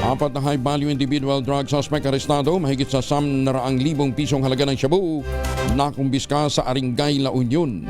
Apat na high-value individual drug suspect arestado, mahigit sa 100,000 pisong halaga ng shabu na kumbiska sa Aringay, La Union.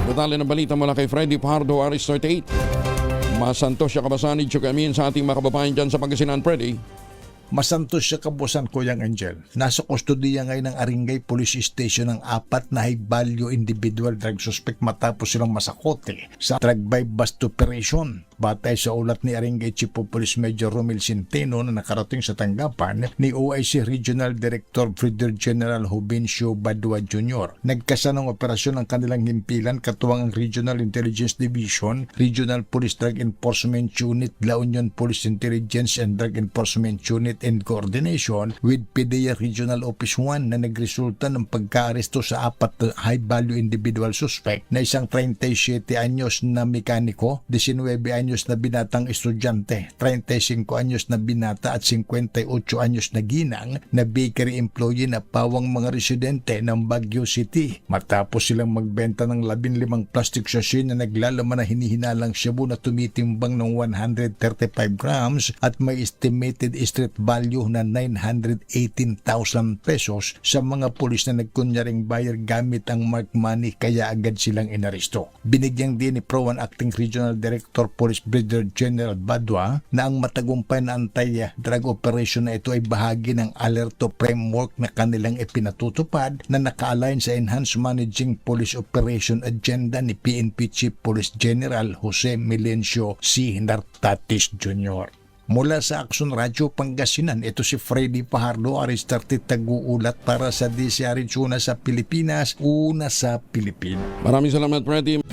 Detalye ng balita mula kay Freddy Pardo, Aris 38. Masantos siya kabasan ni Chukamin sa ating mga kababayan dyan sa Pangasinan, Freddy. Masantos siya kabusan, Kuyang Angel. Nasa kustodiya ngayon ng Aringay Police Station ang apat na high-value individual drug suspect matapos silang masakote sa drug-buy bust operation. Batay sa ulat ni Aringay Chief of Police Major Romel Centeno na nakarating sa tanggapan ni OIC Regional Director Brigadier General Jovencio Badua Jr. Nagkasa ng operasyon ng kanilang himpilan katuwang ang Regional Intelligence Division, Regional Police Drug Enforcement Unit, La Union Police Intelligence and Drug Enforcement Unit in coordination with PDEA Regional Office 1 na nagresulta ng pagka-aresto sa apat na high-value individual suspect na isang 37 anyos na mekaniko, 19 anyos na binatang estudyante, 35 anyos na binata at 58 anyos na ginang na bakery employee na pawang mga residente ng Baguio City. Matapos silang magbenta ng 15 plastic sachet na naglalaman na hinihinalang shabu na tumitimbang ng 135 grams at may estimated street value na 918,000 pesos sa mga pulis na nagkunyaring buyer gamit ang marked money kaya agad silang inaresto. Binigyang din ni Pro 1 Acting Regional Director Police Brigadier General Badua na ang matagumpay na anti-drug operation na ito ay bahagi ng alerto framework na kanilang ipinatutupad na naka-align sa Enhanced Managing Police Operation Agenda ni PNP Chief Police General Jose Melencio C. Nartatis Jr. Mula sa Action Radio Pangasinan, ito si Freddy Pahardo, Aristarte Taguulat para sa DCRH, una sa Pilipinas, una sa Pilipinas. Maraming salamat, Freddy.